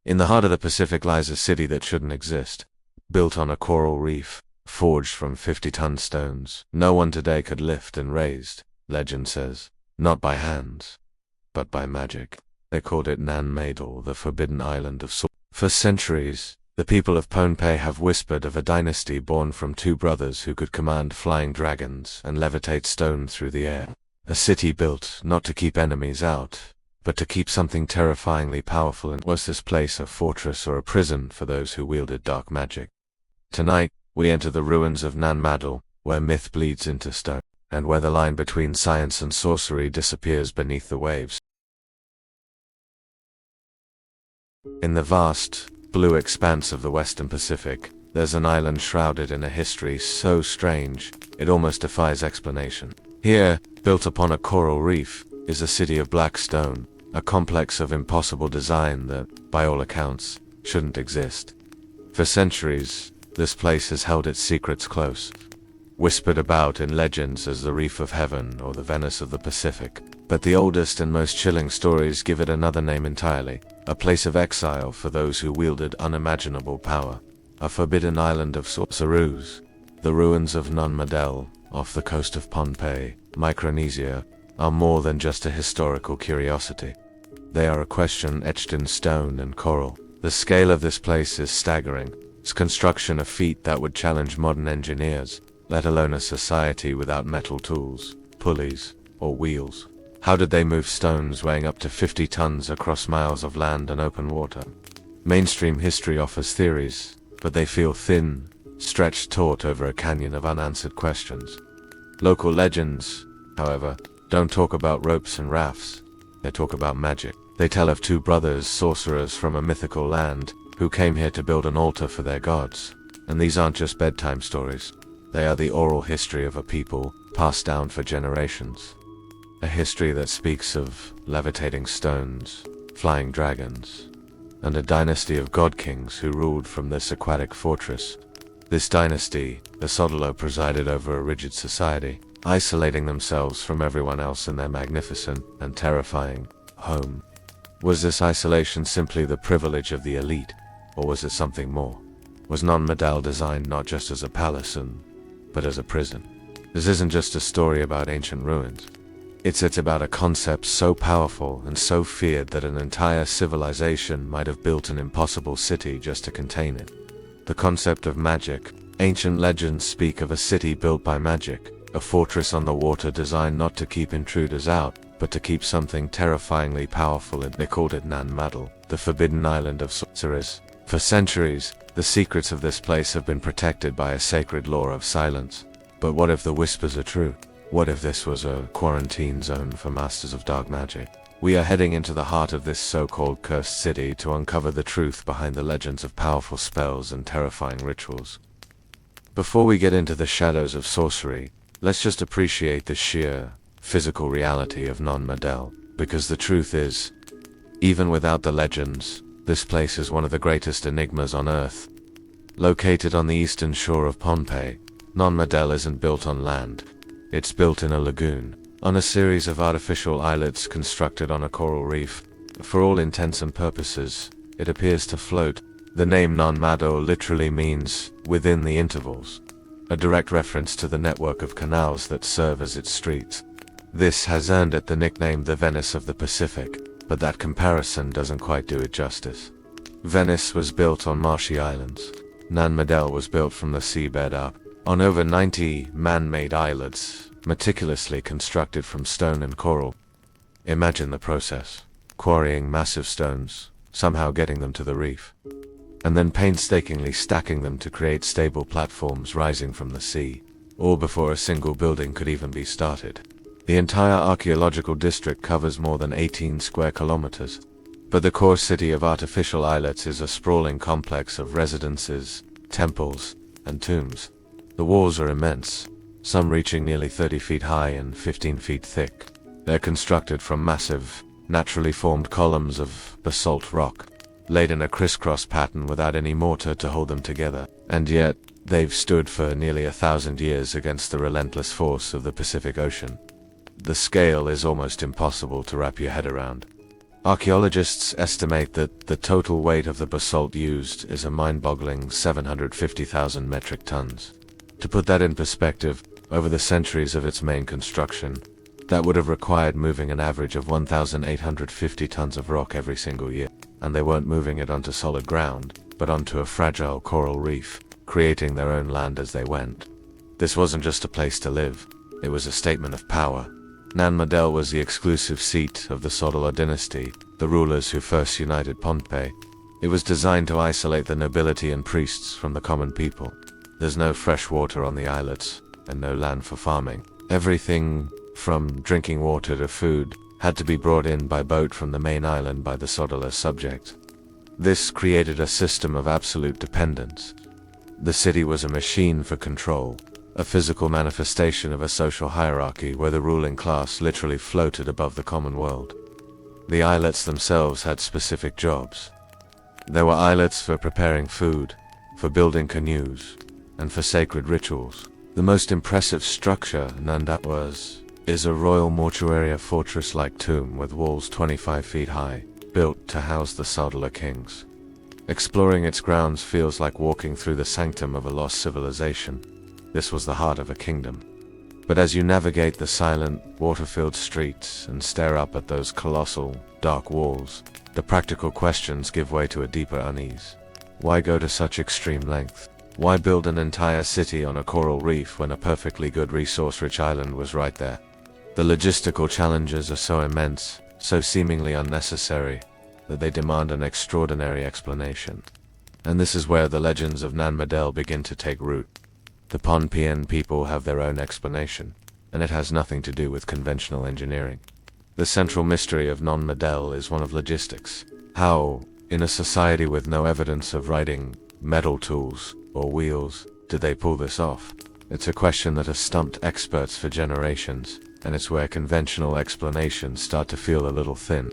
In the heart of the Pacific lies a city that shouldn't exist, built on a coral reef, forged from 50-ton stones no one today could lift and raised, legend says, not by hands, but by magic. They called it Nan Madol, the forbidden island of sorcery. For centuries, the people of Pohnpei have whispered of a dynasty born from two brothers who could command flying dragons and levitate stone through the air. A city built not to keep enemies out, but to keep something terrifyingly powerful. And was this place a fortress or a prison for those who wielded dark magic? Tonight, we enter the ruins of Nan Madol, where myth bleeds into stone, and where the line between science and sorcery disappears beneath the waves. In the vast, blue expanse of the Western Pacific, there's an island shrouded in a history so strange, it almost defies explanation. Here, built upon a coral reef, is a city of black stone, a complex of impossible design that, by all accounts, shouldn't exist. For centuries, this place has held its secrets close, whispered about in legends as the Reef of Heaven or the Venice of the Pacific. But the oldest and most chilling stories give it another name entirely, a place of exile for those who wielded unimaginable power, a forbidden island of sorcerers. The ruins of Nan Madol, off the coast of Pohnpei, Micronesia, are more than just a historical curiosity. They are a question etched in stone and coral. The scale of this place is staggering, its construction a feat that would challenge modern engineers, let alone a society without metal tools, pulleys, or wheels. How did they move stones weighing up to 50 tons across miles of land and open water? Mainstream history offers theories, but they feel thin, stretched taut over a canyon of unanswered questions. Local legends, however, don't talk about ropes and rafts. They talk about magic. They tell of two brothers, sorcerers from a mythical land, who came here to build an altar for their gods. And these aren't just bedtime stories. They are the oral history of a people, passed down for generations. A history that speaks of levitating stones, flying dragons, and a dynasty of god-kings who ruled from this aquatic fortress. This dynasty, the Saudeleur, presided over a rigid society, isolating themselves from everyone else in their magnificent and terrifying home. Was this isolation simply the privilege of the elite, or was it something more? Was Nan Madol designed not just as a palace, but as a prison? This isn't just a story about ancient ruins. It's about a concept so powerful and so feared that an entire civilization might have built an impossible city just to contain it. The concept of magic. Ancient legends speak of a city built by magic, a fortress on the water designed not to keep intruders out, but to keep something terrifyingly powerful in. They called it Nan Madol, the forbidden island of sorcerers. For centuries, the secrets of this place have been protected by a sacred law of silence. But what if the whispers are true? What if this was a quarantine zone for masters of dark magic? We are heading into the heart of this so-called cursed city to uncover the truth behind the legends of powerful spells and terrifying rituals. Before we get into the shadows of sorcery, let's just appreciate the sheer, physical reality of Nan Madol, because the truth is, even without the legends, this place is one of the greatest enigmas on Earth. Located on the eastern shore of Pohnpei, Nan Madol isn't built on land. It's built in a lagoon, on a series of artificial islets constructed on a coral reef. For all intents and purposes, it appears to float. The name Nan Madol literally means within the intervals, a direct reference to the network of canals that serve as its streets. This has earned it the nickname the Venice of the Pacific, but that comparison doesn't quite do it justice. Venice was built on marshy islands. Nan Madol was built from the seabed up, on over 90 man-made islets, meticulously constructed from stone and coral. Imagine the process: quarrying massive stones, somehow getting them to the reef, and then painstakingly stacking them to create stable platforms rising from the sea, all before a single building could even be started. The entire archaeological district covers more than 18 square kilometers, but the core city of artificial islets is a sprawling complex of residences, temples, and tombs. The walls are immense, some reaching nearly 30 feet high and 15 feet thick. They're constructed from massive, naturally formed columns of basalt rock, laid in a crisscross pattern without any mortar to hold them together. And yet, they've stood for nearly 1,000 years against the relentless force of the Pacific Ocean. The scale is almost impossible to wrap your head around. Archaeologists estimate that the total weight of the basalt used is a mind-boggling 750,000 metric tons. To put that in perspective, over the centuries of its main construction, that would have required moving an average of 1,850 tons of rock every single year. And they weren't moving it onto solid ground, but onto a fragile coral reef, creating their own land as they went. This wasn't just a place to live, it was a statement of power. Nan Madol was the exclusive seat of the Saudeleur dynasty, the rulers who first united Pohnpei. It was designed to isolate the nobility and priests from the common people. There's no fresh water on the islets, and no land for farming. Everything, from drinking water to food, had to be brought in by boat from the main island by the Saudeleur subject. This created a system of absolute dependence. The city was a machine for control, a physical manifestation of a social hierarchy where the ruling class literally floated above the common world. The islets themselves had specific jobs. There were islets for preparing food, for building canoes, and for sacred rituals. The most impressive structure Nan Madol is a royal mortuary, fortress-like tomb with walls 25 feet high, built to house the Saudeleur kings. Exploring its grounds feels like walking through the sanctum of a lost civilization. This was the heart of a kingdom. But as you navigate the silent, water-filled streets and stare up at those colossal, dark walls, the practical questions give way to a deeper unease. Why go to such extreme length? Why build an entire city on a coral reef when a perfectly good resource-rich island was right there? The logistical challenges are so immense, so seemingly unnecessary, that they demand an extraordinary explanation. And this is where the legends of Nan Madol begin to take root. The Pohnpeian people have their own explanation, and it has nothing to do with conventional engineering. The central mystery of Nan Madol is one of logistics. How, in a society with no evidence of writing, metal tools, or wheels, did they pull this off? It's a question that has stumped experts for generations, and it's where conventional explanations start to feel a little thin.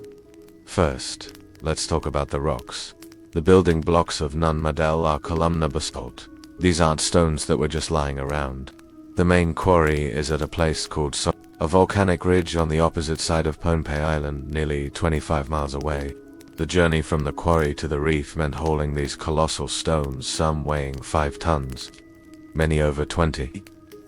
First, let's talk about the rocks. The building blocks of Nan Madol are columnar basalt. These aren't stones that were just lying around. The main quarry is at a place called Sorcerers, a volcanic ridge on the opposite side of Pohnpei Island, nearly 25 miles away. The journey from the quarry to the reef meant hauling these colossal stones, some weighing 5 tons, many over 20,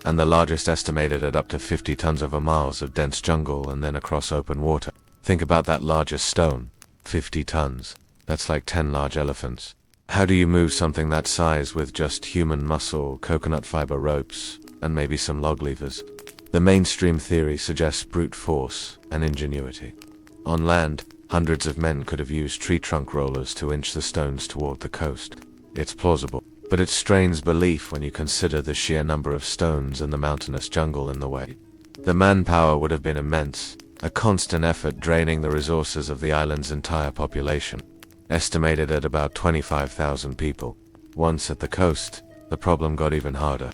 and the largest estimated at up to 50 tons over miles of dense jungle and then across open water. Think about that largest stone, 50 tons. That's like 10 large elephants. How do you move something that size with just human muscle, coconut fiber ropes, and maybe some log levers? The mainstream theory suggests brute force and ingenuity. On land, hundreds of men could have used tree trunk rollers to inch the stones toward the coast. It's plausible, but it strains belief when you consider the sheer number of stones and the mountainous jungle in the way. The manpower would have been immense, a constant effort draining the resources of the island's entire population, estimated at about 25,000 people. Once at the coast, the problem got even harder.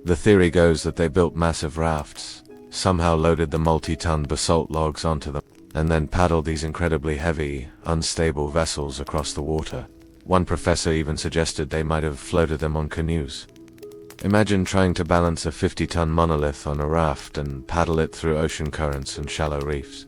The theory goes that they built massive rafts, somehow loaded the multi-ton basalt logs onto them, and then paddled these incredibly heavy, unstable vessels across the water. One professor even suggested they might have floated them on canoes. Imagine trying to balance a 50-ton monolith on a raft and paddle it through ocean currents and shallow reefs.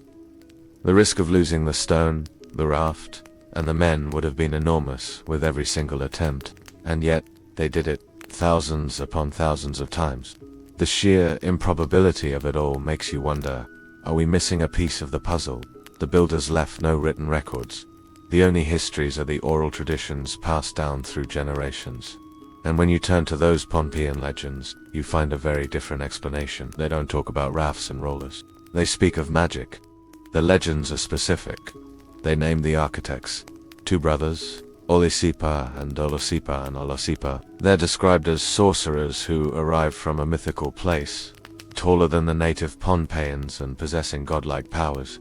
The risk of losing the stone, the raft, and the men would have been enormous with every single attempt, and yet they did it thousands upon thousands of times. The sheer improbability of it all makes you wonder, are we missing a piece of the puzzle? The builders left no written records. The only histories are the oral traditions passed down through generations. And when you turn to those Pohnpeian legends, you find a very different explanation. They don't talk about rafts and rollers. They speak of magic. The legends are specific. They name the architects. 2 brothers, Olisipa and Olosipa. They're described as sorcerers who arrived from a mythical place, taller than the native Pohnpeians and possessing godlike powers.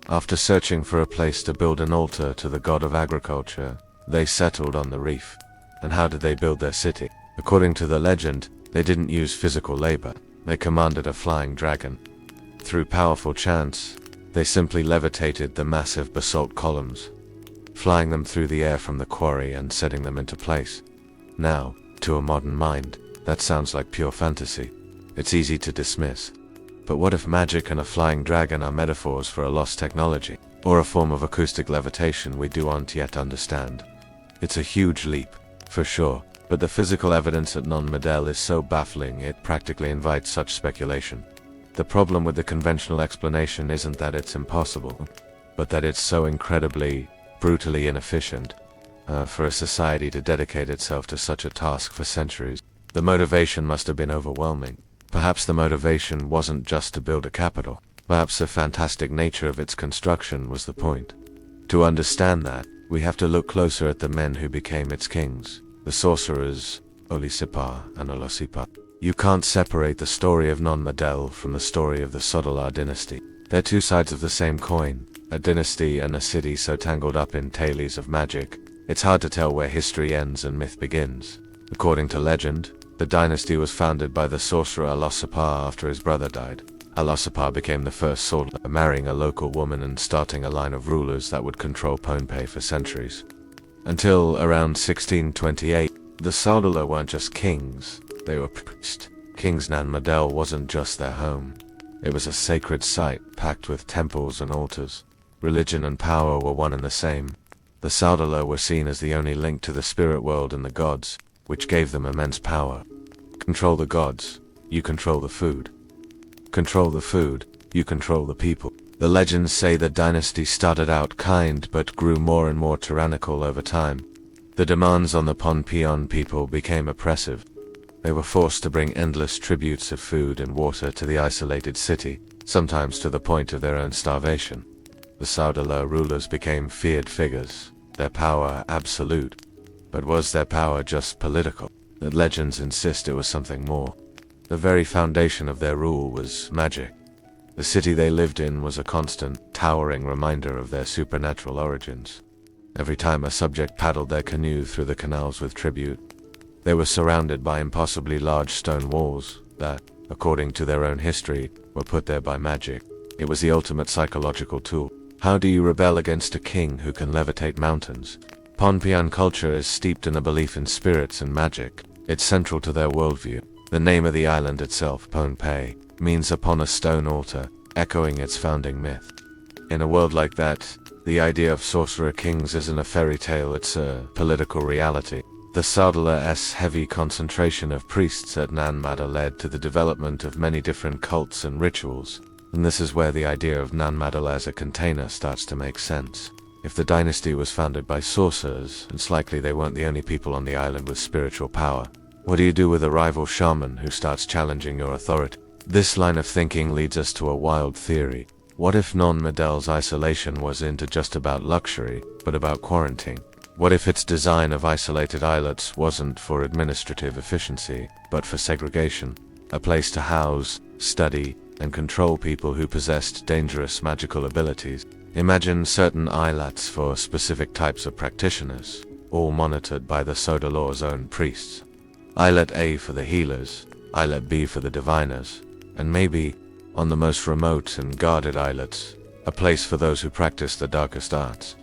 After searching for a place to build an altar to the god of agriculture, they settled on the reef. And how did they build their city? According to the legend, they didn't use physical labor. They commanded a flying dragon. Through powerful chants, they simply levitated the massive basalt columns, flying them through the air from the quarry and setting them into place. Now, to a modern mind, that sounds like pure fantasy. It's easy to dismiss. But what if magic and a flying dragon are metaphors for a lost technology? or a form of acoustic levitation we do not yet understand. It's a huge leap, for sure, but the physical evidence at Nan Madol is so baffling it practically invites such speculation. The problem with the conventional explanation isn't that it's impossible, but that it's so incredibly, brutally inefficient. For a society to dedicate itself to such a task for centuries, the motivation must have been overwhelming. Perhaps the motivation wasn't just to build a capital. Perhaps the fantastic nature of its construction was the point. To understand that, we have to look closer at the men who became its kings, the sorcerers, Olisipa and Olosipa. You can't separate the story of Nan Madol from the story of the Saudeleur dynasty. They're two sides of the same coin, a dynasty and a city so tangled up in tales of magic, it's hard to tell where history ends and myth begins. According to legend, the dynasty was founded by the sorcerer Olosipa after his brother died. Olosipa became the first Saudeleur, marrying a local woman and starting a line of rulers that would control Pohnpei for centuries. Until around 1628, the Saudeleur weren't just kings, they were priests. King's Nan Madol wasn't just their home. It was a sacred site, packed with temples and altars. Religion and power were one and the same. The Saudeleur were seen as the only link to the spirit world and the gods, which gave them immense power. Control the gods, you control the food. Control the food, you control the people. The legends say the dynasty started out kind but grew more and more tyrannical over time. The demands on the Pohnpei people became oppressive. They were forced to bring endless tributes of food and water to the isolated city, sometimes to the point of their own starvation. The Saudeleur rulers became feared figures, their power absolute. But was their power just political? The legends insist it was something more. The very foundation of their rule was magic. The city they lived in was a constant, towering reminder of their supernatural origins. Every time a subject paddled their canoe through the canals with tribute, they were surrounded by impossibly large stone walls that, according to their own history, were put there by magic. It was the ultimate psychological tool. How do you rebel against a king who can levitate mountains? Pohnpei culture is steeped in a belief in spirits and magic. It's central to their worldview. The name of the island itself, Pohnpei, means upon a stone altar, echoing its founding myth. In a world like that, the idea of sorcerer kings isn't a fairy tale, it's a political reality. The Saudeleur's heavy concentration of priests at Nan Madol led to the development of many different cults and rituals, and this is where the idea of Nan Madol as a container starts to make sense. If the dynasty was founded by sorcerers, it's likely they weren't the only people on the island with spiritual power. What do you do with a rival shaman who starts challenging your authority? This line of thinking leads us to a wild theory. What if Nan Madol's isolation wasn't just about luxury, but about quarantine? What if its design of isolated islets wasn't for administrative efficiency, but for segregation? A place to house, study, and control people who possessed dangerous magical abilities. Imagine certain islets for specific types of practitioners, all monitored by the Saudeleur's own priests. Islet A for the healers, Islet B for the diviners, and maybe, on the most remote and guarded islets, a place for those who practice the darkest arts.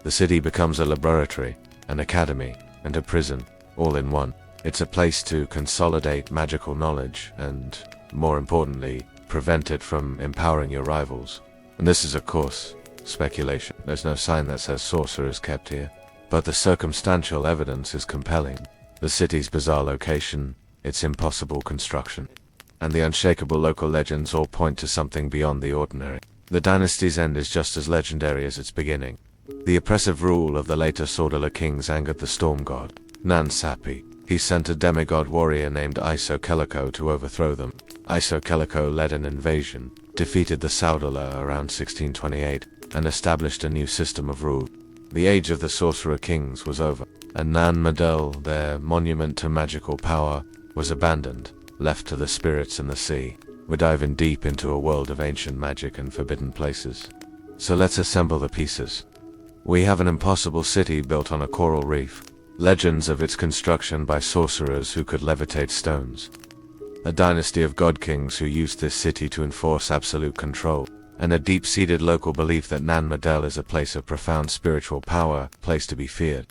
The city becomes a laboratory, an academy, and a prison, all in one. It's a place to consolidate magical knowledge and, more importantly, prevent it from empowering your rivals. And this is, of course, speculation. There's no sign that says sorcerers kept here. But the circumstantial evidence is compelling. The city's bizarre location, its impossible construction, and the unshakable local legends all point to something beyond the ordinary. The dynasty's end is just as legendary as its beginning. The oppressive rule of the later Saudeleur kings angered the storm god, Nan Sapi. He sent a demigod warrior named Iso-Kellico to overthrow them. Iso-Kellico led an invasion, defeated the Saudeleur around 1628, and established a new system of rule. The age of the sorcerer kings was over, and Nan Madol, their monument to magical power, was abandoned, left to the spirits in the sea. We're diving deep into a world of ancient magic and forbidden places. So let's assemble the pieces. We have an impossible city built on a coral reef, legends of its construction by sorcerers who could levitate stones, a dynasty of god kings who used this city to enforce absolute control, and a deep-seated local belief that Nan Madol is a place of profound spiritual power, a place to be feared.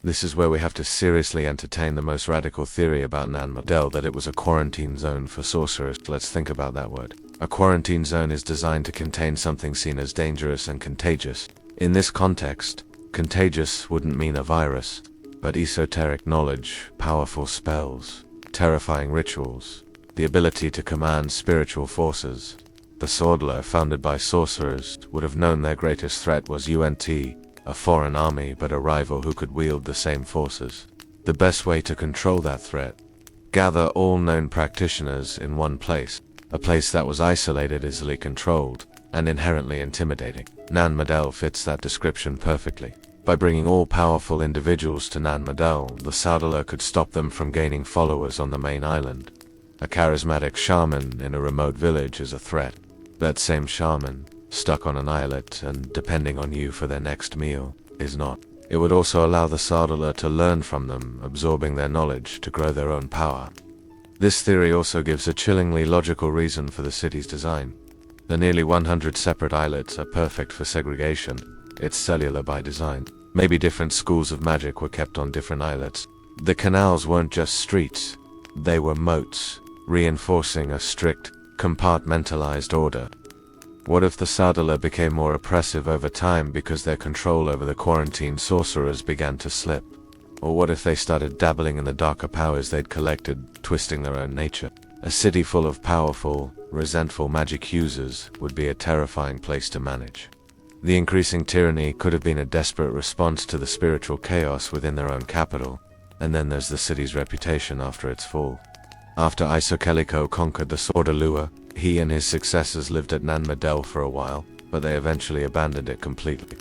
This is where we have to seriously entertain the most radical theory about Nan Madol, that it was a quarantine zone for sorcerers. Let's think about that word. A quarantine zone is designed to contain something seen as dangerous and contagious. In this context, contagious wouldn't mean a virus, but esoteric knowledge, powerful spells, terrifying rituals, the ability to command spiritual forces. The Saudeleur, founded by sorcerers, would have known their greatest threat was a foreign army but a rival who could wield the same forces. The best way to control that threat? Gather all known practitioners in one place, a place that was isolated, easily controlled, and inherently intimidating. Nan Madol fits that description perfectly. By bringing all powerful individuals to Nan Madol, the Saudeleur could stop them from gaining followers on the main island. A charismatic shaman in a remote village is a threat. That same shaman, stuck on an islet and depending on you for their next meal, is not. It would also allow the Saudeleur to learn from them, absorbing their knowledge to grow their own power. This theory also gives a chillingly logical reason for the city's design. The nearly 100 separate islets are perfect for segregation. It's cellular by design. Maybe different schools of magic were kept on different islets. The canals weren't just streets, they were moats, reinforcing a strict, compartmentalized order. What if the Saudeleur became more oppressive over time because their control over the quarantined sorcerers began to slip? Or what if they started dabbling in the darker powers they'd collected, twisting their own nature? A city full of powerful, resentful magic users would be a terrifying place to manage. The increasing tyranny could have been a desperate response to the spiritual chaos within their own capital, and then there's the city's reputation after its fall. After Isokelico conquered the Saudeleur, he and his successors lived at Nan Madol for a while, but they eventually abandoned it completely.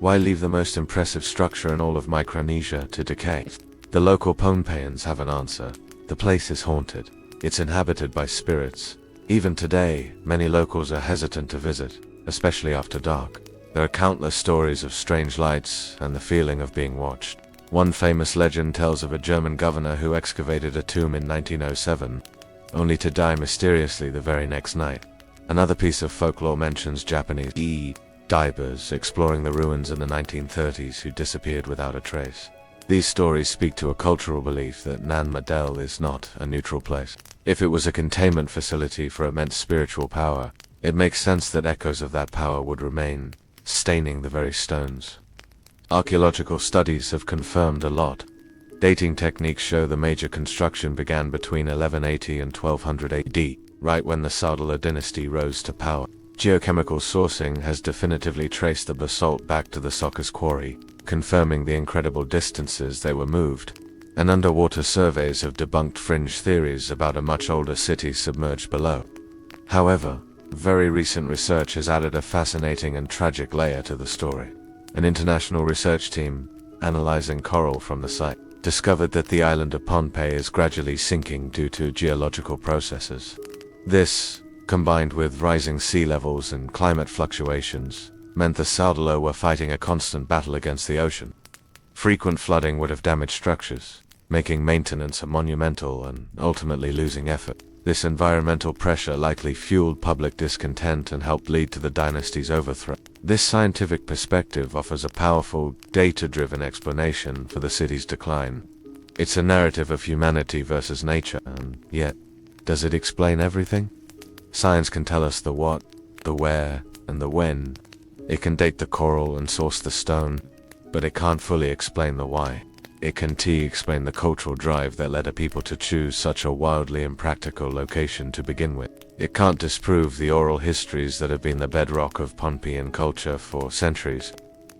Why leave the most impressive structure in all of Micronesia to decay? The local Pohnpeians have an answer. The place is haunted. It's inhabited by spirits. Even today, many locals are hesitant to visit, especially after dark. There are countless stories of strange lights and the feeling of being watched. One famous legend tells of a German governor who excavated a tomb in 1907, only to die mysteriously the very next night. Another piece of folklore mentions Japanese divers exploring the ruins in the 1930s who disappeared without a trace. These stories speak to a cultural belief that Nan Madol is not a neutral place. If it was a containment facility for immense spiritual power, it makes sense that echoes of that power would remain, staining the very stones. Archaeological studies have confirmed a lot. Dating techniques show the major construction began between 1180 and 1200 AD, right when the Saudeleur dynasty rose to power. Geochemical sourcing has definitively traced the basalt back to the Sorcerers' quarry, confirming the incredible distances they were moved. And underwater surveys have debunked fringe theories about a much older city submerged below. However, very recent research has added a fascinating and tragic layer to the story. An international research team, analyzing coral from the site, discovered that the island of Pohnpei is gradually sinking due to geological processes. This, combined with rising sea levels and climate fluctuations, meant the Saudeleur were fighting a constant battle against the ocean. Frequent flooding would have damaged structures, making maintenance a monumental and ultimately losing effort. This environmental pressure likely fueled public discontent and helped lead to the dynasty's overthrow. This scientific perspective offers a powerful, data-driven explanation for the city's decline. It's a narrative of humanity versus nature, and yet, does it explain everything? Science can tell us the what, the where, and the when. It can date the coral and source the stone, but it can't fully explain the why. It can explain the cultural drive that led a people to choose such a wildly impractical location to begin with. It can't disprove the oral histories that have been the bedrock of Pohnpeian culture for centuries.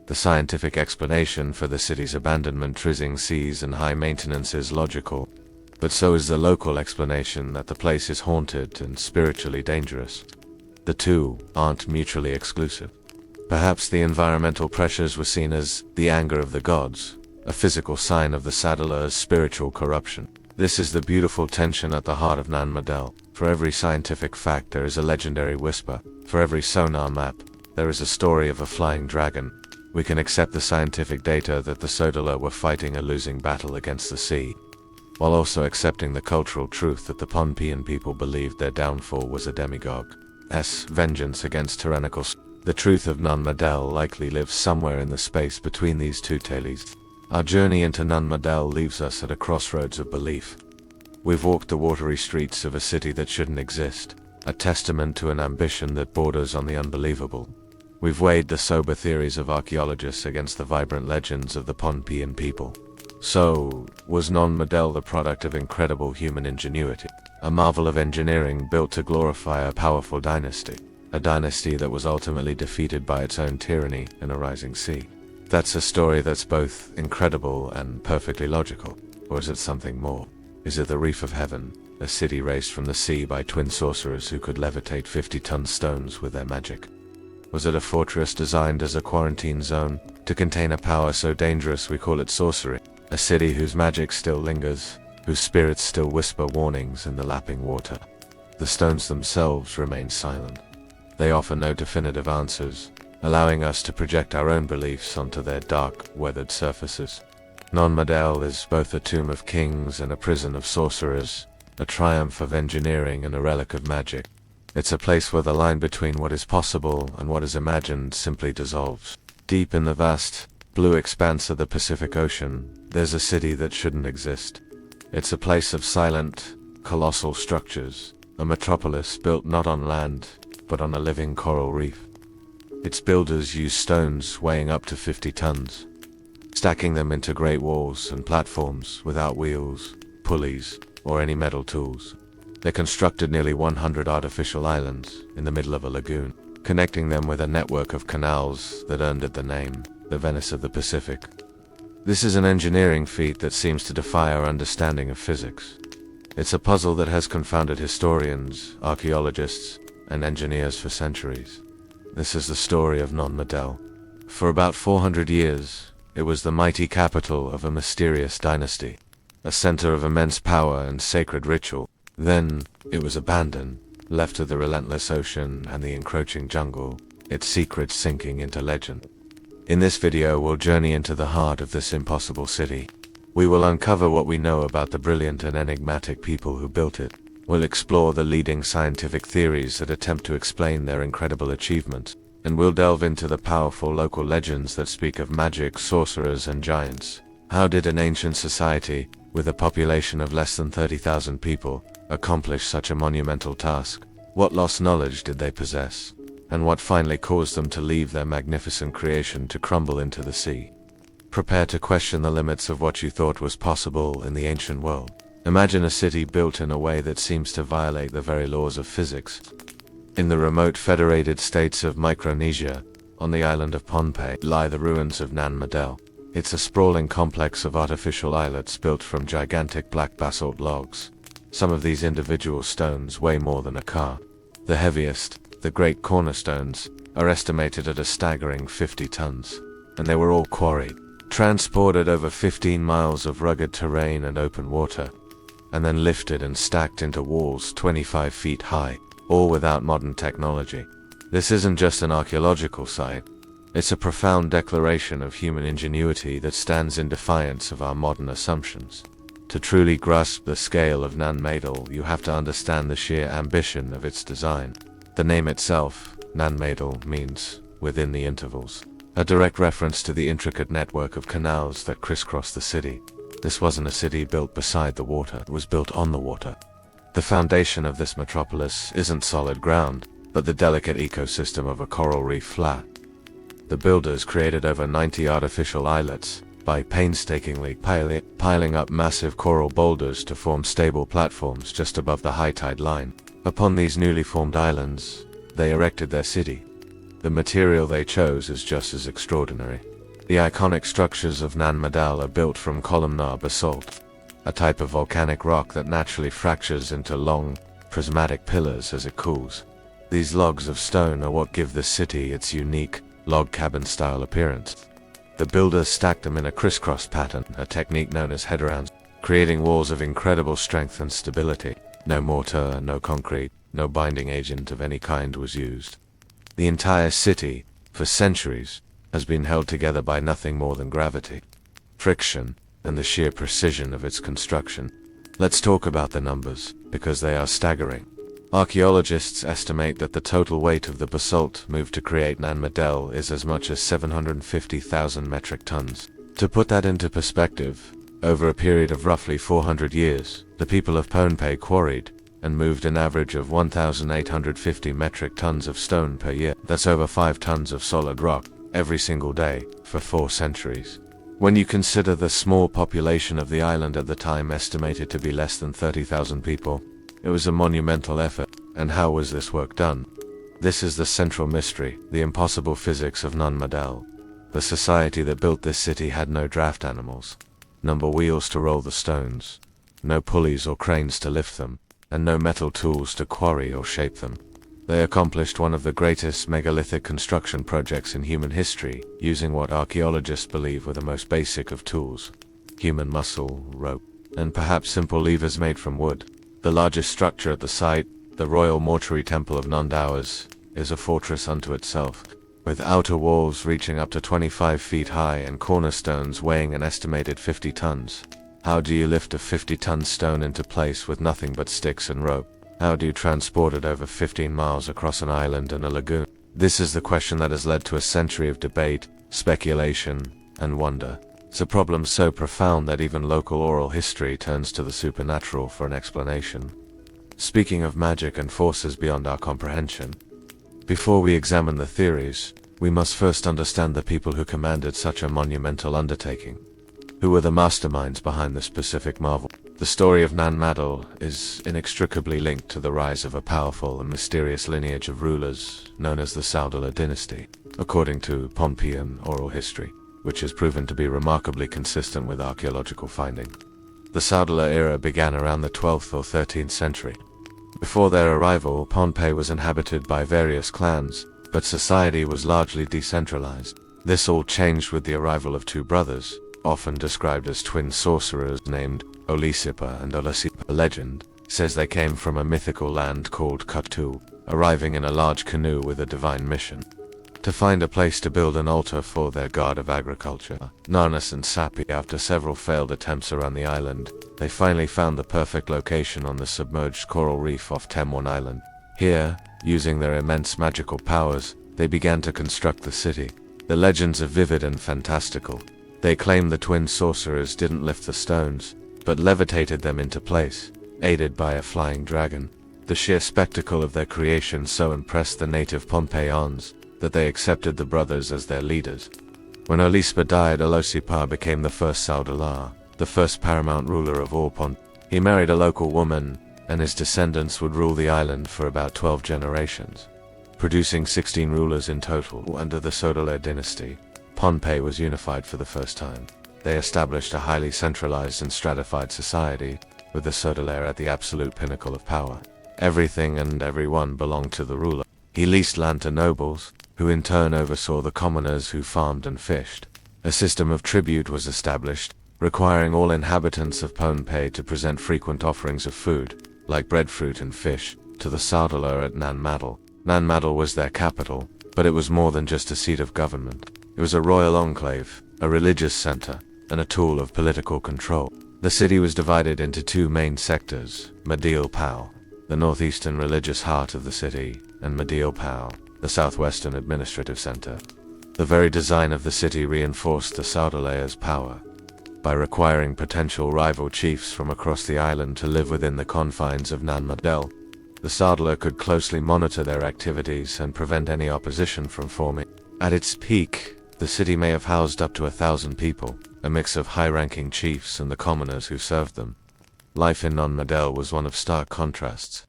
The scientific explanation for the city's abandonment, trizzing seas and high maintenance is logical, but so is the local explanation that the place is haunted and spiritually dangerous. The two aren't mutually exclusive. Perhaps the environmental pressures were seen as the anger of the gods, a physical sign of the Saudeleur's spiritual corruption. This is the beautiful tension at the heart of Nan Madol. For every scientific fact there is a legendary whisper. For every sonar map, there is a story of a flying dragon. We can accept the scientific data that the Saudeleur were fighting a losing battle against the sea, while also accepting the cultural truth that the Pohnpeian people believed their downfall was a demigode's vengeance against tyrannical. The truth of Nan Madol likely lives somewhere in the space between these two tales. Our journey into Nan Madol leaves us at a crossroads of belief. We've walked the watery streets of a city that shouldn't exist, a testament to an ambition that borders on the unbelievable. We've weighed the sober theories of archaeologists against the vibrant legends of the Pohnpeian people. So, was Nan Madol the product of incredible human ingenuity? A marvel of engineering built to glorify a powerful dynasty? A dynasty that was ultimately defeated by its own tyranny in a rising sea? That's a story that's both incredible and perfectly logical. Or is it something more? Is it the reef of heaven, a city raised from the sea by twin sorcerers who could levitate 50-ton stones with their magic? Was it a fortress designed as a quarantine zone to contain a power so dangerous we call it sorcery? A city whose magic still lingers, whose spirits still whisper warnings in the lapping water. The stones themselves remain silent. They offer no definitive answers, allowing us to project our own beliefs onto their dark, weathered surfaces. Nan Madol is both a tomb of kings and a prison of sorcerers, a triumph of engineering and a relic of magic. It's a place where the line between what is possible and what is imagined simply dissolves. Deep in the vast, blue expanse of the Pacific Ocean, there's a city that shouldn't exist. It's a place of silent, colossal structures, a metropolis built not on land, but on a living coral reef. Its builders use stones weighing up to 50 tons, stacking them into great walls and platforms without wheels, pulleys, or any metal tools. They constructed nearly 100 artificial islands in the middle of a lagoon, connecting them with a network of canals that earned it the name, the Venice of the Pacific. This is an engineering feat that seems to defy our understanding of physics. It's a puzzle that has confounded historians, archaeologists, and engineers for centuries. This is the story of Nan Madol. For about 400 years, it was the mighty capital of a mysterious dynasty, a center of immense power and sacred ritual. Then, it was abandoned, left to the relentless ocean and the encroaching jungle, its secrets sinking into legend. In this video, we'll journey into the heart of this impossible city. We will uncover what we know about the brilliant and enigmatic people who built it. We'll explore the leading scientific theories that attempt to explain their incredible achievements, and we'll delve into the powerful local legends that speak of magic, sorcerers, and giants. How did an ancient society, with a population of less than 30,000 people, accomplish such a monumental task? What lost knowledge did they possess? And what finally caused them to leave their magnificent creation to crumble into the sea? Prepare to question the limits of what you thought was possible in the ancient world. Imagine a city built in a way that seems to violate the very laws of physics. In the remote federated states of Micronesia, on the island of Pohnpei, lie the ruins of Nan Madol. It's a sprawling complex of artificial islets built from gigantic black basalt logs. Some of these individual stones weigh more than a car. The heaviest, the great cornerstones, are estimated at a staggering 50 tons, and they were all quarried, transported over 15 miles of rugged terrain and open water, and then lifted and stacked into walls 25 feet high, all without modern technology. This isn't just an archaeological site, it's a profound declaration of human ingenuity that stands in defiance of our modern assumptions. To truly grasp the scale of Nan Madol, you have to understand the sheer ambition of its design. The name itself, Nan Madol, means within the intervals, a direct reference to the intricate network of canals that crisscross the city. This wasn't a city built beside the water, it was built on the water. The foundation of this metropolis isn't solid ground, but the delicate ecosystem of a coral reef flat. The builders created over 90 artificial islets by painstakingly piling up massive coral boulders to form stable platforms just above the high tide line. Upon these newly formed islands, they erected their city. The material they chose is just as extraordinary. The iconic structures of Nan Madol are built from columnar basalt, a type of volcanic rock that naturally fractures into long, prismatic pillars as it cools. These logs of stone are what give this city its unique, log cabin-style appearance. The builders stacked them in a crisscross pattern, a technique known as head-arounds, creating walls of incredible strength and stability. No mortar, no concrete, no binding agent of any kind was used. The entire city, for centuries, has been held together by nothing more than gravity, friction, and the sheer precision of its construction. Let's talk about the numbers, because they are staggering. Archaeologists estimate that the total weight of the basalt moved to create Nan Madol is as much as 750,000 metric tons. To put that into perspective, over a period of roughly 400 years, the people of Pohnpei quarried, and moved an average of 1,850 metric tons of stone per year. That's over 5 tons of solid rock every single day for 4 centuries. When you consider the small population of the island at the time, estimated to be less than 30,000 people, it was a monumental effort. And how was this work done? This is the central mystery, the impossible physics of Nan Madol. The society that built this city had no draft animals, no wheels to roll the stones, no pulleys or cranes to lift them, and no metal tools to quarry or shape them. They accomplished one of the greatest megalithic construction projects in human history, using what archaeologists believe were the most basic of tools: human muscle, rope, and perhaps simple levers made from wood. The largest structure at the site, the Royal Mortuary Temple of Nondawas, is a fortress unto itself, with outer walls reaching up to 25 feet high and cornerstones weighing an estimated 50 tons. How do you lift a 50-ton stone into place with nothing but sticks and rope? How do you transport it over 15 miles across an island and a lagoon? This is the question that has led to a century of debate, speculation, and wonder. It's a problem so profound that even local oral history turns to the supernatural for an explanation. Speaking of magic and forces beyond our comprehension, before we examine the theories, we must first understand the people who commanded such a monumental undertaking. Who were the masterminds behind the specific marvel? The story of Nan Madol is inextricably linked to the rise of a powerful and mysterious lineage of rulers known as the Saudeleur dynasty, according to Pohnpei oral history, which has proven to be remarkably consistent with archaeological findings. The Saudeleur era began around the 12th or 13th century. Before their arrival, Pohnpei was inhabited by various clans, but society was largely decentralized. This all changed with the arrival of 2 brothers, often described as twin sorcerers, named Olisipa and Olasipa. Legend says they came from a mythical land called Kutu, arriving in a large canoe with a divine mission: to find a place to build an altar for their god of agriculture, Narnas and Sapi. After several failed attempts around the island, they finally found the perfect location on the submerged coral reef off Temwan Island. Here, using their immense magical powers, they began to construct the city. The legends are vivid and fantastical. They claim the twin sorcerers didn't lift the stones, but levitated them into place, aided by a flying dragon. The sheer spectacle of their creation so impressed the native Pohnpeians that they accepted the brothers as their leaders. When Olisipa died, Olosipa became the first Saudeleur, the first paramount ruler of all Pohnpei. He married a local woman, and his descendants would rule the island for about 12 generations, producing 16 rulers in total. Under the Saudeleur dynasty, Pohnpei was unified for the first time. They established a highly centralized and stratified society, with the Saudeleur at the absolute pinnacle of power. Everything and everyone belonged to the ruler. He leased land to nobles, who in turn oversaw the commoners who farmed and fished. A system of tribute was established, requiring all inhabitants of Pohnpei to present frequent offerings of food, like breadfruit and fish, to the Saudeleur at Nan Madol. Nan Madol was their capital, but it was more than just a seat of government. It was a royal enclave, a religious center, and a tool of political control. The city was divided into 2 main sectors: Megalithic, the northeastern religious heart of the city, and Megalithic, the southwestern administrative center. The very design of the city reinforced the Saudeleur's power. By requiring potential rival chiefs from across the island to live within the confines of Nan Madol, the Saudeleur could closely monitor their activities and prevent any opposition from forming. At its peak, the city may have housed up to 1,000 people, a mix of high-ranking chiefs and the commoners who served them. Life in Nan Madol was one of stark contrasts.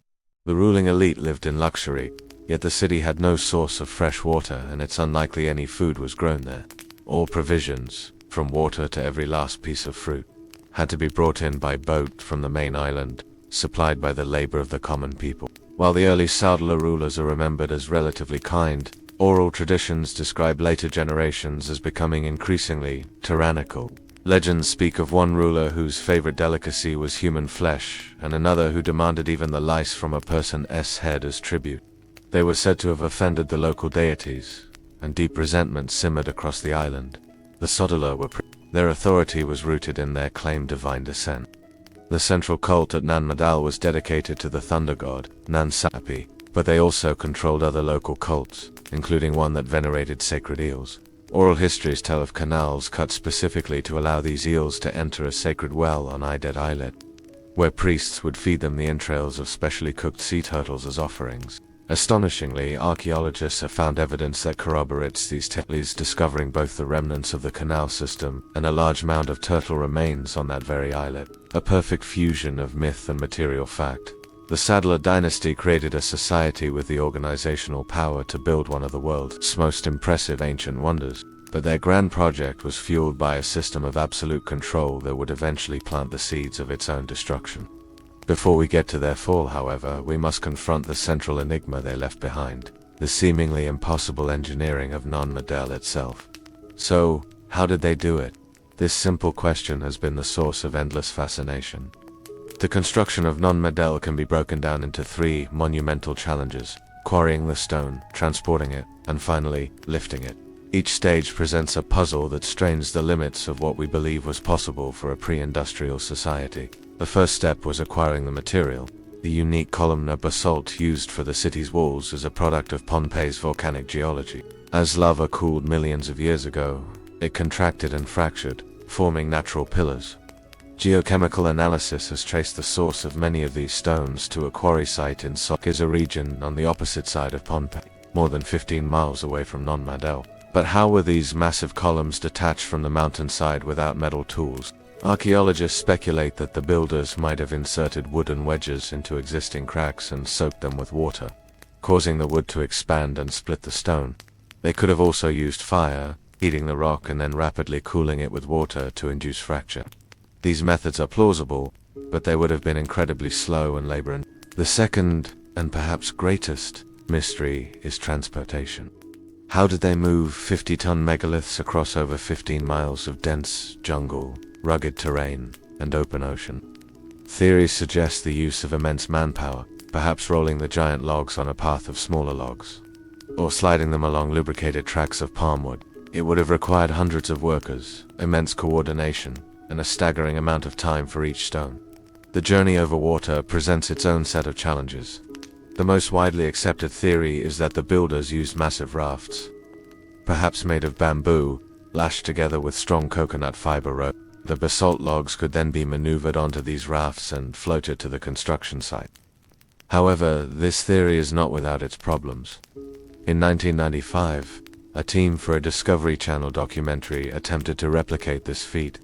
The ruling elite lived in luxury, yet the city had no source of fresh water, and it's unlikely any food was grown there. All provisions, from water to every last piece of fruit, had to be brought in by boat from the main island, supplied by the labor of the common people. While the early Saudeleur rulers are remembered as relatively kind, oral traditions describe later generations as becoming increasingly tyrannical. Legends speak of one ruler whose favorite delicacy was human flesh, and another who demanded even the lice from a person's head as tribute. They were said to have offended the local deities, and deep resentment simmered across the island. The Saudeleur were their authority was rooted in their claimed divine descent. The central cult at Nan Madol was dedicated to the thunder god, Nan Sapi, but they also controlled other local cults, including one that venerated sacred eels. Oral histories tell of canals cut specifically to allow these eels to enter a sacred well on Idet Islet. where priests would feed them the entrails of specially cooked sea turtles as offerings. Astonishingly, archaeologists have found evidence that corroborates these theories, discovering both the remnants of the canal system and a large mound of turtle remains on that very islet, a perfect fusion of myth and material fact. The Saudeleur dynasty created a society with the organizational power to build one of the world's most impressive ancient wonders, but their grand project was fueled by a system of absolute control that would eventually plant the seeds of its own destruction. Before we get to their fall, however, we must confront the central enigma they left behind, the seemingly impossible engineering of Nan Madol itself. So, how did they do it? This simple question has been the source of endless fascination. The construction of Nan Madol can be broken down into 3 monumental challenges: quarrying the stone, transporting it, and finally, lifting it. Each stage presents a puzzle that strains the limits of what we believe was possible for a pre-industrial society. The first step was acquiring the material. The unique columnar basalt used for the city's walls is a product of Pohnpei's volcanic geology. As lava cooled millions of years ago, it contracted and fractured, forming natural pillars. Geochemical analysis has traced the source of many of these stones to a quarry site in Sorcerers region on the opposite side of Pohnpei, more than 15 miles away from Nan Madol. But how were these massive columns detached from the mountainside without metal tools? Archaeologists speculate that the builders might have inserted wooden wedges into existing cracks and soaked them with water, causing the wood to expand and split the stone. They could have also used fire, heating the rock and then rapidly cooling it with water to induce fracture. These methods are plausible, but they would have been incredibly slow and labor-intensive. The second, and perhaps greatest, mystery is transportation. How did they move 50-ton megaliths across over 15 miles of dense jungle, rugged terrain, and open ocean? Theories suggest the use of immense manpower, perhaps rolling the giant logs on a path of smaller logs, or sliding them along lubricated tracks of palm wood. It would have required hundreds of workers, immense coordination, and a staggering amount of time for each stone. The journey over water presents its own set of challenges. The most widely accepted theory is that the builders used massive rafts, perhaps made of bamboo, lashed together with strong coconut fiber rope. The basalt logs could then be maneuvered onto these rafts and floated to the construction site. However, this theory is not without its problems. In 1995, a team for a Discovery Channel documentary attempted to replicate this feat.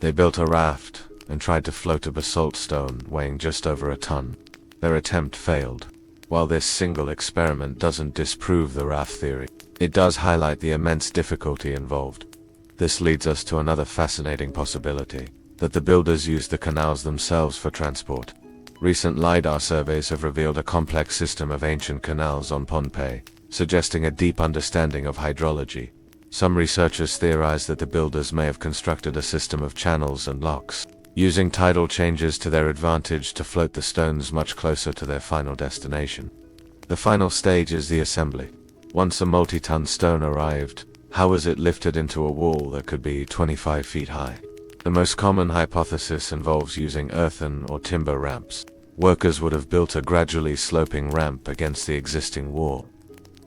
They built a raft and tried to float a basalt stone weighing just over a ton. Their attempt failed. While this single experiment doesn't disprove the raft theory, it does highlight the immense difficulty involved. This leads us to another fascinating possibility, that the builders used the canals themselves for transport. Recent LiDAR surveys have revealed a complex system of ancient canals on Pohnpei, suggesting a deep understanding of hydrology. Some researchers theorize that the builders may have constructed a system of channels and locks, using tidal changes to their advantage to float the stones much closer to their final destination. The final stage is the assembly. Once a multi-ton stone arrived, how was it lifted into a wall that could be 25 feet high? The most common hypothesis involves using earthen or timber ramps. Workers would have built a gradually sloping ramp against the existing wall,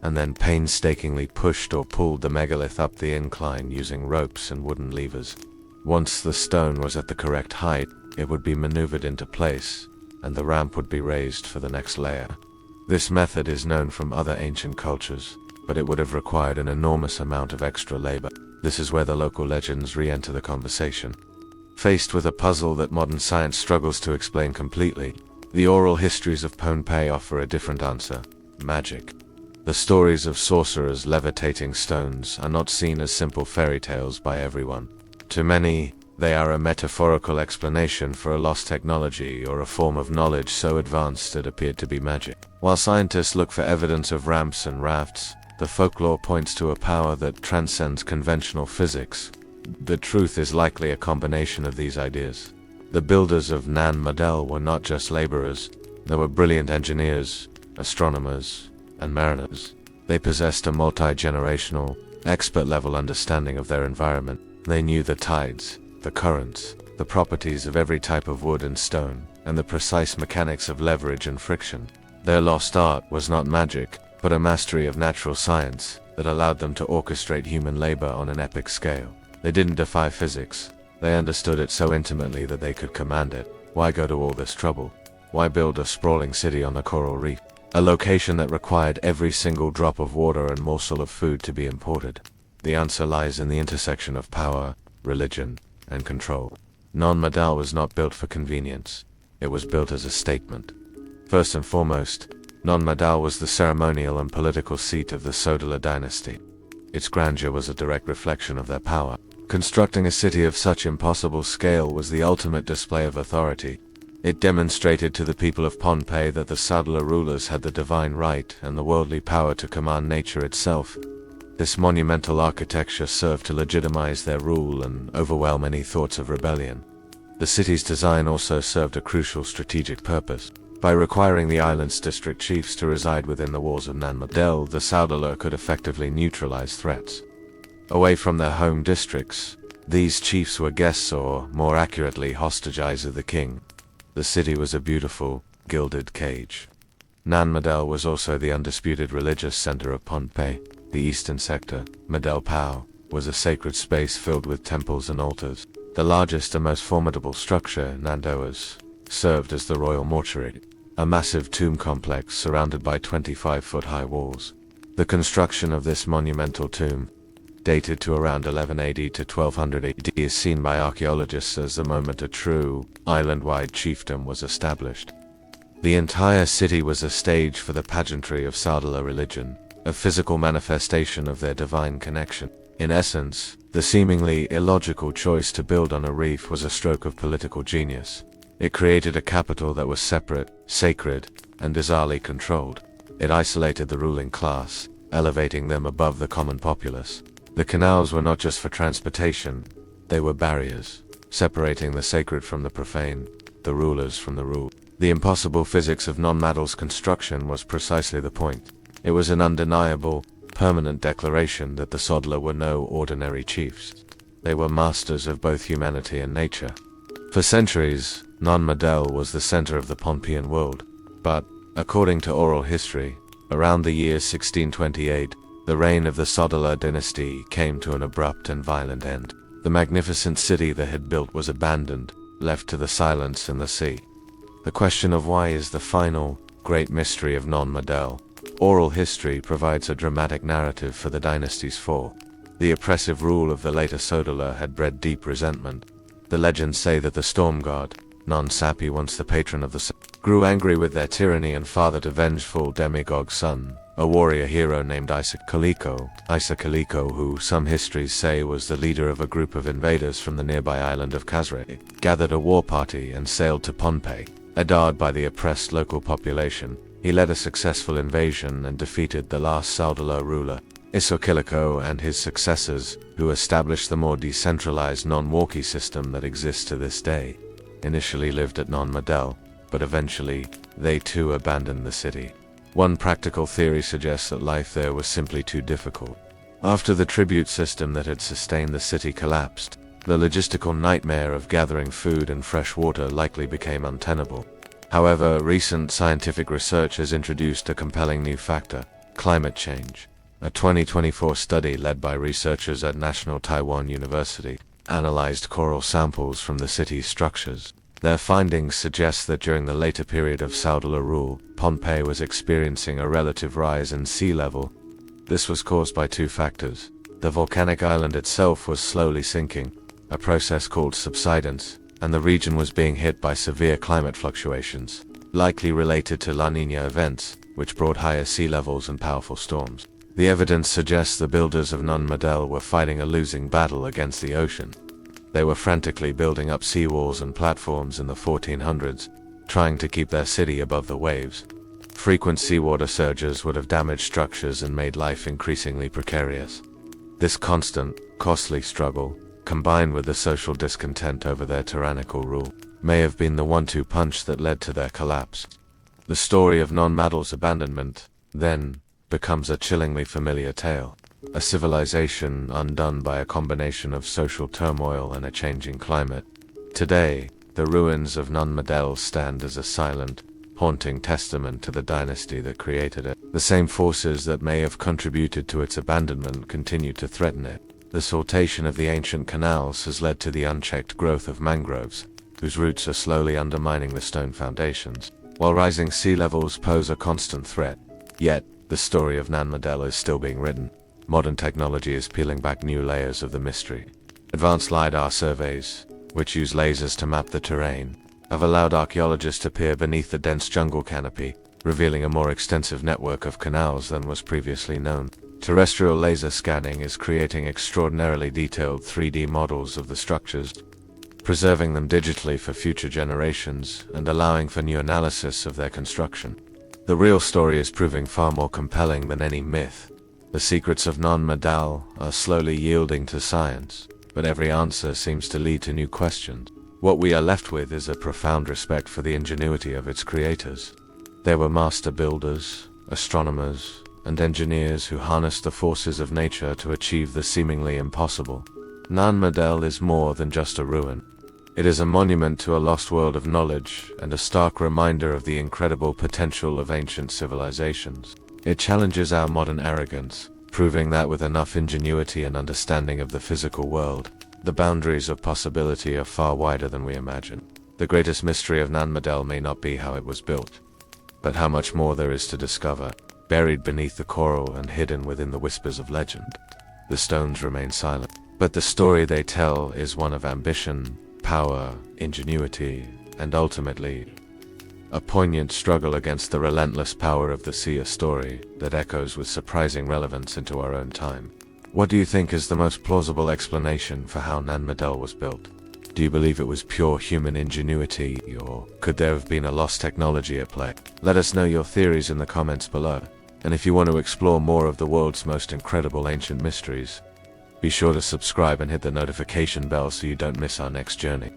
and then painstakingly pushed or pulled the megalith up the incline using ropes and wooden levers. Once the stone was at the correct height, it would be maneuvered into place, and the ramp would be raised for the next layer. This method is known from other ancient cultures, but it would have required an enormous amount of extra labor. This is where the local legends re-enter the conversation. Faced with a puzzle that modern science struggles to explain completely, the oral histories of Pohnpei offer a different answer: magic. The stories of sorcerers levitating stones are not seen as simple fairy tales by everyone. To many, they are a metaphorical explanation for a lost technology or a form of knowledge so advanced it appeared to be magic. While scientists look for evidence of ramps and rafts, the folklore points to a power that transcends conventional physics. The truth is likely a combination of these ideas. The builders of Nan Madol were not just laborers, they were brilliant engineers, astronomers, and mariners. They possessed a multi-generational, expert-level understanding of their environment. They knew the tides, the currents, the properties of every type of wood and stone, and the precise mechanics of leverage and friction. Their lost art was not magic, but a mastery of natural science that allowed them to orchestrate human labor on an epic scale. They didn't defy physics. They understood it so intimately that they could command it. Why go to all this trouble? Why build a sprawling city on a coral reef? A location that required every single drop of water and morsel of food to be imported. The answer lies in the intersection of power, religion, and control. Nan Madol was not built for convenience. It was built as a statement. First and foremost, Nan Madol was the ceremonial and political seat of the Saudeleur dynasty. Its grandeur was a direct reflection of their power. Constructing a city of such impossible scale was the ultimate display of authority. It demonstrated to the people of Pohnpei that the Saudeleur rulers had the divine right and the worldly power to command nature itself. This monumental architecture served to legitimize their rule and overwhelm any thoughts of rebellion. The city's design also served a crucial strategic purpose. By requiring the island's district chiefs to reside within the walls of Nan Madol, the Saudeleur could effectively neutralize threats. Away from their home districts, these chiefs were guests, or, more accurately, hostages of the king. The city was a beautiful, gilded cage. Nan Madol was also the undisputed religious center of Pohnpei. The eastern sector, Madol Pao, was a sacred space filled with temples and altars. The largest and most formidable structure, Nandoas, served as the royal mortuary, a massive tomb complex surrounded by 25-foot-high walls. The construction of this monumental tomb, dated to around 1180 to 1200 AD, is seen by archaeologists as the moment a true, island-wide chiefdom was established. The entire city was a stage for the pageantry of Saudeleur religion, a physical manifestation of their divine connection. In essence, the seemingly illogical choice to build on a reef was a stroke of political genius. It created a capital that was separate, sacred, and bizarrely controlled. It isolated the ruling class, elevating them above the common populace. The canals were not just for transportation, they were barriers, separating the sacred from the profane, the rulers from the ruled. The impossible physics of Nan Madol's construction was precisely the point. It was an undeniable, permanent declaration that the Saudeleur were no ordinary chiefs. They were masters of both humanity and nature. For centuries, Nan Madol was the center of the Pohnpeian world, but, according to oral history, around the year 1628, the reign of the Saudeleur dynasty came to an abrupt and violent end. The magnificent city they had built was abandoned, left to the silence and the sea. The question of why is the final, great mystery of Nan Madol. Oral history provides a dramatic narrative for the dynasty's fall. The oppressive rule of the later Saudeleur had bred deep resentment. The legends say that the storm god, Nan Sapi, once the patron of the sea, grew angry with their tyranny and fathered a vengeful demagogue son, a warrior hero named Isaac Kaliko, who some histories say was the leader of a group of invaders from the nearby island of Kazre, gathered a war party and sailed to Pohnpei. Adored by the oppressed local population, he led a successful invasion and defeated the last Saudeleur ruler, Isokilako, and his successors, who established the more decentralized non-walkie system that exists to this day. Initially lived at Nan Madol, but eventually, they too abandoned the city. One practical theory suggests that life there was simply too difficult. After the tribute system that had sustained the city collapsed, the logistical nightmare of gathering food and fresh water likely became untenable. However, recent scientific research has introduced a compelling new factor: climate change. A 2024 study led by researchers at National Taiwan University analyzed coral samples from the city's structures. Their findings suggest that during the later period of Saudeleur rule, Pohnpei was experiencing a relative rise in sea level. This was caused by two factors. The volcanic island itself was slowly sinking, a process called subsidence, and the region was being hit by severe climate fluctuations, likely related to La Niña events, which brought higher sea levels and powerful storms. The evidence suggests the builders of Nan Madol were fighting a losing battle against the ocean. They were frantically building up seawalls and platforms in the 1400s, trying to keep their city above the waves. Frequent seawater surges would have damaged structures and made life increasingly precarious. This constant, costly struggle, combined with the social discontent over their tyrannical rule, may have been the one-two punch that led to their collapse. The story of Nan Madol's abandonment, then, becomes a chillingly familiar tale. A civilization undone by a combination of social turmoil and a changing climate. Today, the ruins of Nan Madol stand as a silent, haunting testament to the dynasty that created it. The same forces that may have contributed to its abandonment continue to threaten it. The siltation of the ancient canals has led to the unchecked growth of mangroves, whose roots are slowly undermining the stone foundations, while rising sea levels pose a constant threat. Yet, the story of Nan Madol is still being written. Modern technology is peeling back new layers of the mystery. Advanced LiDAR surveys, which use lasers to map the terrain, have allowed archaeologists to peer beneath the dense jungle canopy, revealing a more extensive network of canals than was previously known. Terrestrial laser scanning is creating extraordinarily detailed 3D models of the structures, preserving them digitally for future generations and allowing for new analysis of their construction. The real story is proving far more compelling than any myth. The secrets of Nan Madol are slowly yielding to science, but every answer seems to lead to new questions. What we are left with is a profound respect for the ingenuity of its creators. They were master builders, astronomers, and engineers who harnessed the forces of nature to achieve the seemingly impossible. Nan Madol is more than just a ruin. It is a monument to a lost world of knowledge and a stark reminder of the incredible potential of ancient civilizations. It challenges our modern arrogance, proving that with enough ingenuity and understanding of the physical world, the boundaries of possibility are far wider than we imagine. The greatest mystery of Nan Madol may not be how it was built, but how much more there is to discover, buried beneath the coral and hidden within the whispers of legend. The stones remain silent, but the story they tell is one of ambition, power, ingenuity, and ultimately, a poignant struggle against the relentless power of the sea, a story that echoes with surprising relevance into our own time. What do you think is the most plausible explanation for how Nan Madol was built? Do you believe it was pure human ingenuity, or could there have been a lost technology at play? Let us know your theories in the comments below, and if you want to explore more of the world's most incredible ancient mysteries, be sure to subscribe and hit the notification bell so you don't miss our next journey.